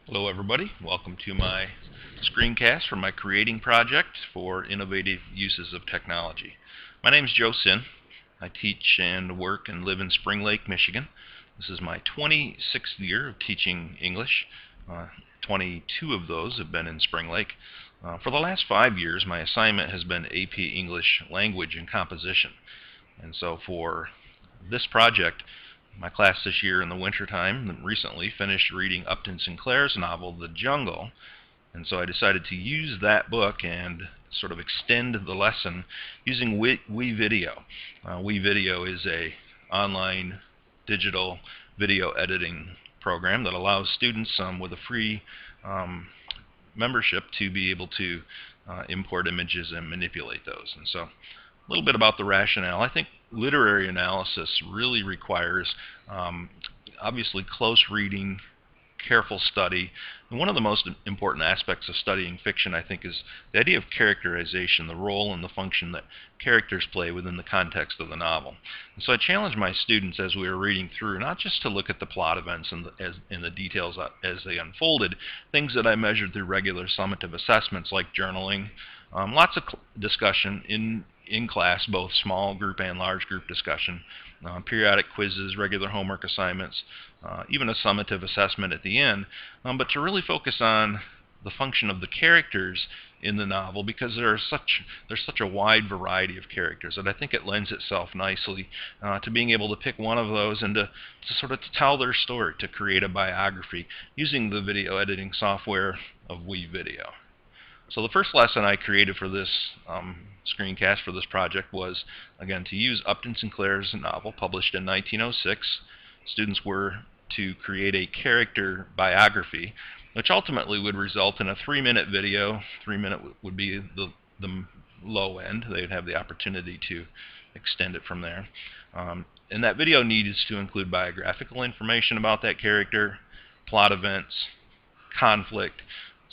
Hello everybody, welcome to my screencast for my creating project for innovative uses of technology. My name is Joe Sin. I teach and work and live in Spring Lake, Michigan. This is my 26th year of teaching English. 22 of those have been in Spring Lake. For the last 5 years my assignment has been AP English Language and Composition. And so for this project, my class this year in the wintertime recently finished reading Upton Sinclair's novel, The Jungle, and so I decided to use that book and sort of extend the lesson using WeVideo. WeVideo is a online digital video editing program that allows students with a free membership to be able to import images and manipulate those. And so a little bit about the rationale. I think literary analysis really requires obviously close reading, careful study. And one of the most important aspects of studying fiction, I think, is the idea of characterization, the role and the function that characters play within the context of the novel. And so I challenged my students as we were reading through not just to look at the plot events and the details as they unfolded, things that I measured through regular summative assessments like journaling, lots of discussion in class, both small group and large group discussion, periodic quizzes, regular homework assignments, even a summative assessment at the end, but to really focus on the function of the characters in the novel, because there's such a wide variety of characters that I think it lends itself nicely to being able to pick one of those and to sort of tell their story, to create a biography using the video editing software of WeVideo. So the first lesson I created for this screencast for this project was, again, to use Upton Sinclair's novel published in 1906. Students were to create a character biography, which ultimately would result in a 3-minute video. 3-minute would be the low end. They'd have the opportunity to extend it from there. And that video needs to include biographical information about that character, plot events, conflict,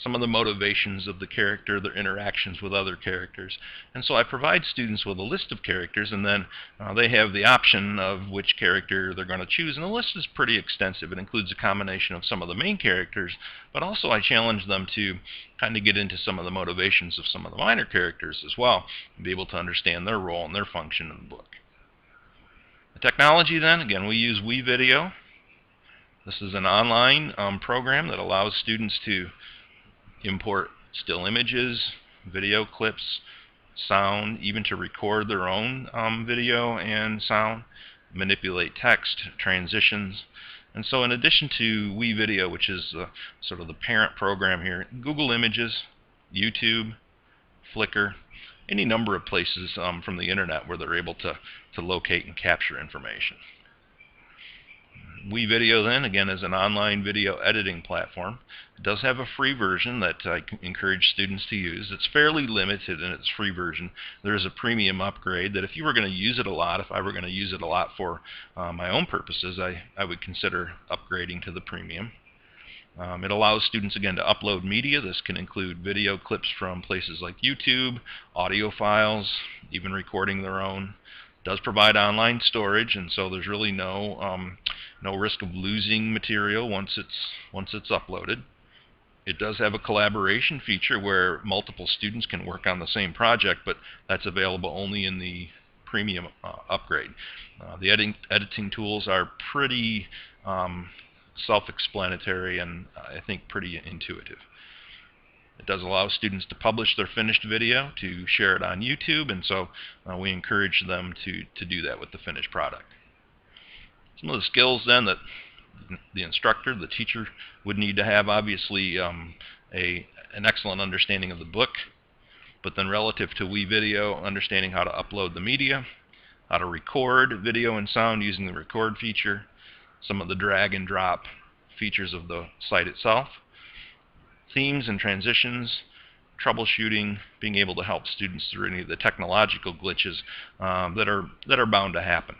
some of the motivations of the character, their interactions with other characters. And so I provide students with a list of characters, and then they have the option of which character they're going to choose. And the list is pretty extensive. It includes a combination of some of the main characters, but also I challenge them to kind of get into some of the motivations of some of the minor characters as well, and be able to understand their role and their function in the book. The technology then, again, we use WeVideo. This is an online program that allows students to import still images, video clips, sound, even to record their own video and sound, manipulate text, transitions. And so in addition to WeVideo, which is sort of the parent program here, Google Images, YouTube, Flickr, any number of places from the internet where they're able to locate and capture information. WeVideo then, again, is an online video editing platform. It does have a free version that I encourage students to use. It's fairly limited in its free version. There is a premium upgrade that if you were going to use it a lot, if I were going to use it a lot for my own purposes, I would consider upgrading to the premium. It allows students, again, to upload media. This can include video clips from places like YouTube, audio files, even recording their own. It does provide online storage, and so there's really no risk of losing material once it's uploaded. It does have a collaboration feature where multiple students can work on the same project, but that's available only in the premium upgrade. The editing tools are pretty self-explanatory and I think pretty intuitive. It does allow students to publish their finished video, to share it on YouTube, and so we encourage them to do that with the finished product. Some of the skills then that the instructor, the teacher, would need to have, obviously an excellent understanding of the book, but then relative to WeVideo, understanding how to upload the media, how to record video and sound using the record feature, some of the drag and drop features of the site itself, themes and transitions, troubleshooting, being able to help students through any of the technological glitches that are bound to happen.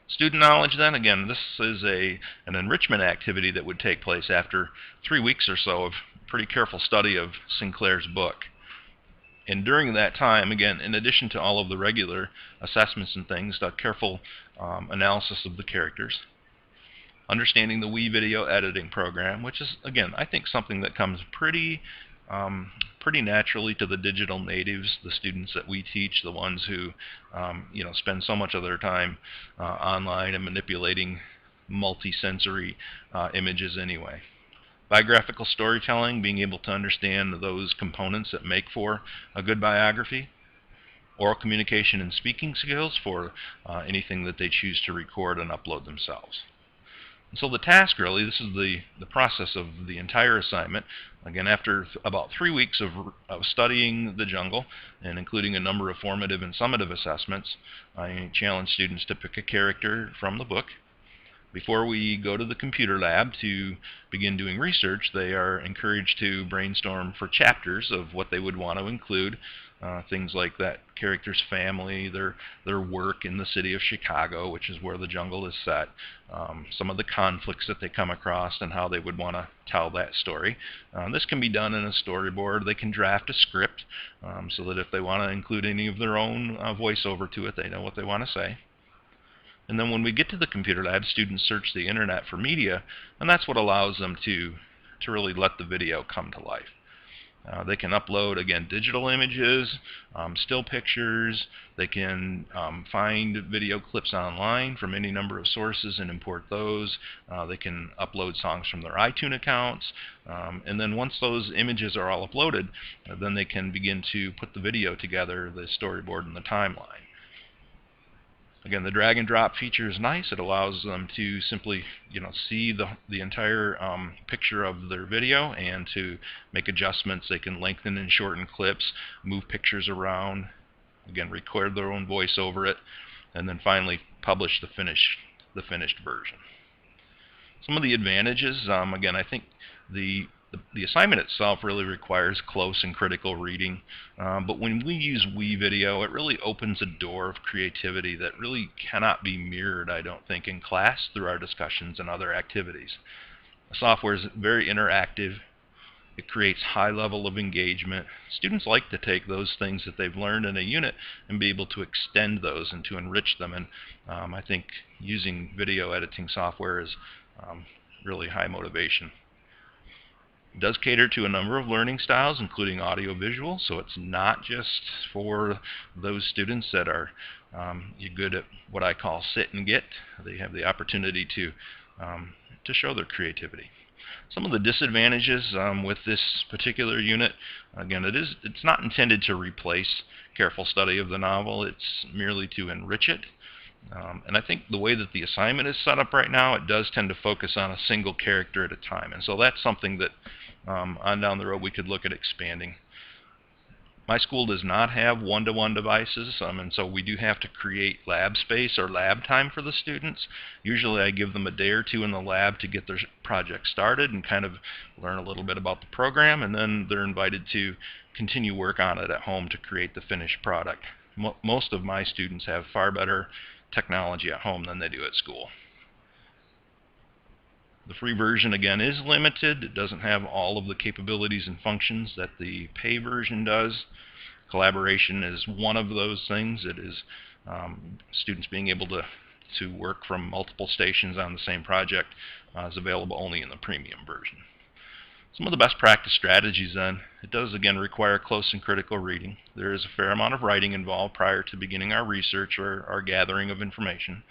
Student knowledge then, again, this is an enrichment activity that would take place after 3 weeks or so of pretty careful study of Sinclair's book. And during that time, again, in addition to all of the regular assessments and things, careful analysis of the characters, understanding the WeVideo editing program, which is, again, I think something that comes pretty naturally to the digital natives, the students that we teach, the ones who spend so much of their time online and manipulating multi-sensory images anyway. Biographical storytelling, being able to understand those components that make for a good biography. Oral communication and speaking skills for anything that they choose to record and upload themselves. And so the task, really, this is the process of the entire assignment. Again, after about 3 weeks of studying the jungle and including a number of formative and summative assessments, I challenge students to pick a character from the book. Before we go to the computer lab to begin doing research, they are encouraged to brainstorm for chapters of what they would want to include. Things like that character's family, their work in the city of Chicago, which is where the jungle is set, some of the conflicts that they come across and how they would want to tell that story. This can be done in a storyboard. They can draft a script so that if they want to include any of their own voiceover to it, they know what they want to say. And then when we get to the computer lab, students search the internet for media, and that's what allows them to really let the video come to life. They can upload, again, digital images, still pictures. They can find video clips online from any number of sources and import those. They can upload songs from their iTunes accounts. And then once those images are all uploaded, then they can begin to put the video together, the storyboard and the timeline. Again, the drag and drop feature is nice. It allows them to simply, see the entire picture of their video and to make adjustments. They can lengthen and shorten clips, move pictures around, again, record their own voice over it, and then finally publish the finished version. Some of the advantages, again, I think the assignment itself really requires close and critical reading, but when we use WeVideo, it really opens a door of creativity that really cannot be mirrored, I don't think, in class through our discussions and other activities. The software is very interactive. It creates high level of engagement. Students like to take those things that they've learned in a unit and be able to extend those and to enrich them, and I think using video editing software is really high motivation. It does cater to a number of learning styles, including audio-visual, so it's not just for those students that are good at what I call sit and get. They have the opportunity to show their creativity. Some of the disadvantages with this particular unit, again, it's not intended to replace careful study of the novel. It's merely to enrich it. And I think the way that the assignment is set up right now, it does tend to focus on a single character at a time. And so that's something that on down the road we could look at expanding. My school does not have one-to-one devices, and so we do have to create lab space or lab time for the students. Usually I give them a day or two in the lab to get their project started and kind of learn a little bit about the program, and then they're invited to continue work on it at home to create the finished product. Most of my students have far better technology at home than they do at school. The free version, again, is limited. It doesn't have all of the capabilities and functions that the pay version does. Collaboration is one of those things. It is students being able to work from multiple stations on the same project is available only in the premium version. Some of the best practice strategies, then, it does again require close and critical reading. There is a fair amount of writing involved prior to beginning our research or our gathering of information.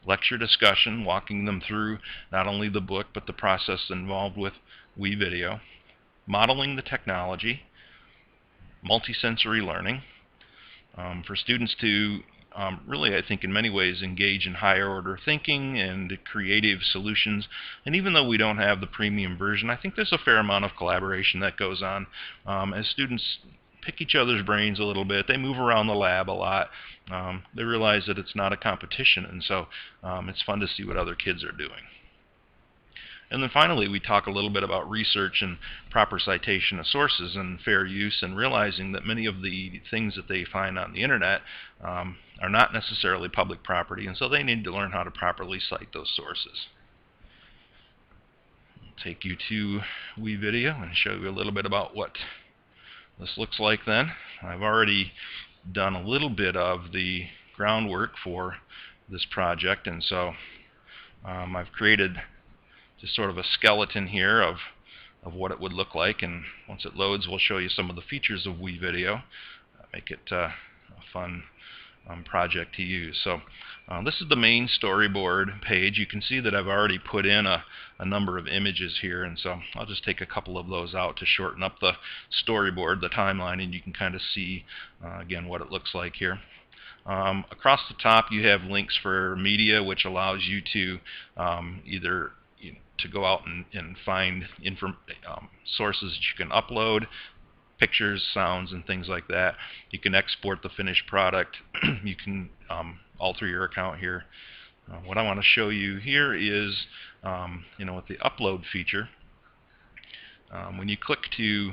Lecture discussion, walking them through not only the book but the process involved with WeVideo. Modeling the technology. Multisensory learning. For students to really, I think, in many ways engage in higher order thinking and creative solutions. And even though we don't have the premium version, I think there's a fair amount of collaboration that goes on as students pick each other's brains a little bit. They move around the lab a lot. They realize that it's not a competition, and so it's fun to see what other kids are doing. And then finally, we talk a little bit about research and proper citation of sources and fair use, and realizing that many of the things that they find on the internet are not necessarily public property, and so they need to learn how to properly cite those sources. I'll take you to WeVideo and show you a little bit about what this looks like then. I've already done a little bit of the groundwork for this project, and so I've created just sort of a skeleton here of what it would look like, and once it loads we'll show you some of the features of WeVideo, make it a fun project to use. So this is the main storyboard page. You can see that I've already put in a number of images here, and so I'll just take a couple of those out to shorten up the storyboard, the timeline, and you can kind of see again what it looks like here. Across the top you have links for media, which allows you to either to go out and find sources that you can upload, pictures, sounds, and things like that. You can export the finished product. You can alter your account here. What I want to show you here is, with the upload feature, when you click to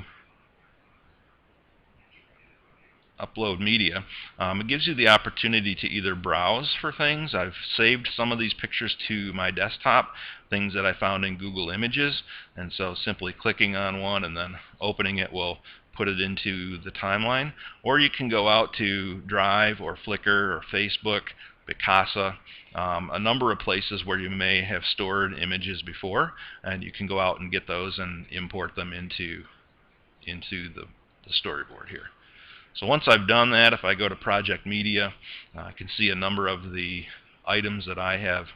upload media, it gives you the opportunity to either browse for things. I've saved some of these pictures to my desktop, things that I found in Google Images, and so simply clicking on one and then opening it will put it into the timeline. Or you can go out to Drive or Flickr or Facebook, Picasa, a number of places where you may have stored images before, and you can go out and get those and import them into the storyboard here. So once I've done that, if I go to Project Media, I can see a number of the items that I have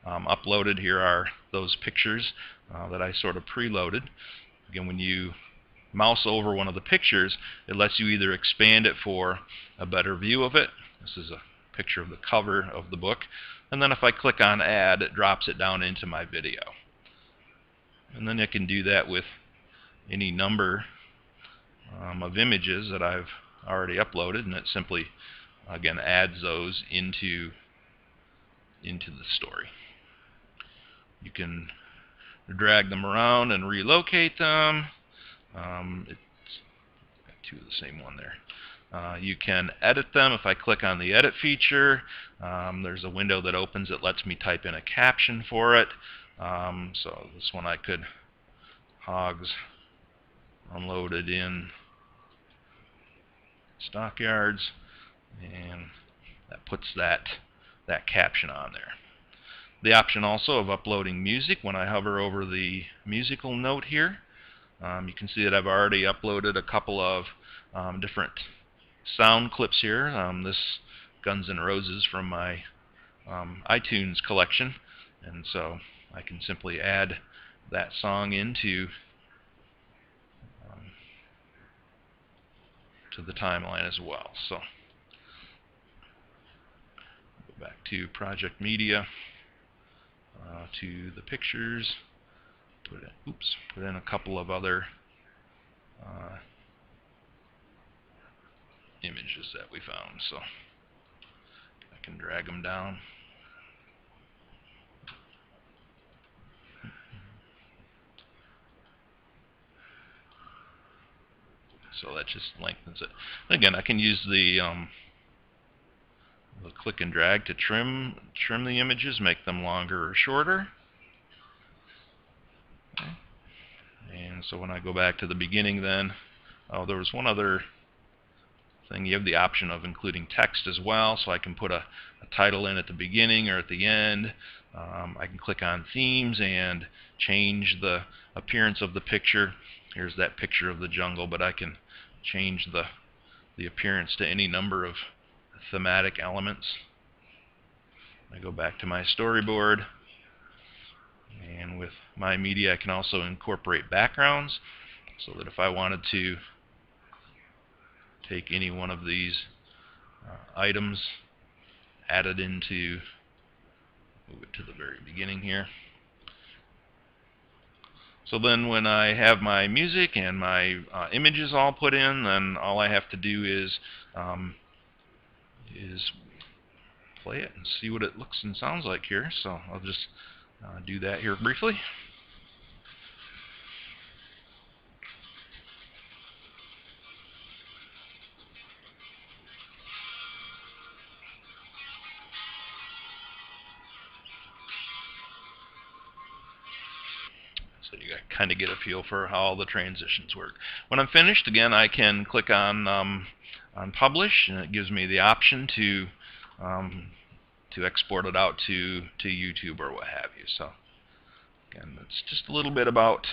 uploaded. Here are those pictures that I sort of preloaded. Again, when you mouse over one of the pictures, it lets you either expand it for a better view of it. This is a picture of the cover of the book. And then if I click on Add, it drops it down into my video. And then I can do that with any number of images that I've already uploaded, and it simply again adds those into the story. You can drag them around and relocate them. It's got two of the same one there. You can edit them. If I click on the edit feature, there's a window that opens that lets me type in a caption for it. So this one I could hogs unloaded in stockyards, and that puts that caption on there. The option also of uploading music. When I hover over the musical note here, you can see that I've already uploaded a couple of different sound clips here. This Guns N' Roses from my iTunes collection, and so I can simply add that song into to the timeline as well. So go back to Project Media, to the pictures, put in a couple of other images that we found. So I can drag them down. So that just lengthens it. Again, I can use the click and drag to trim the images, make them longer or shorter. Okay. And so when I go back to the beginning then, there was one other thing. You have the option of including text as well, so I can put a title in at the beginning or at the end. I can click on themes and change the appearance of the picture. Here's that picture of the jungle, but I can change the appearance to any number of thematic elements. I go back to my storyboard, and with my media I can also incorporate backgrounds, so that if I wanted to take any one of these items, add it into, move it to the very beginning here. So then when I have my music and my images all put in, then all I have to do is play it and see what it looks and sounds like here. So I'll just do that here briefly. So you kind of get a feel for how all the transitions work. When I'm finished, again, I can click on Publish, and it gives me the option to export it out to YouTube or what have you. So And it's just a little bit about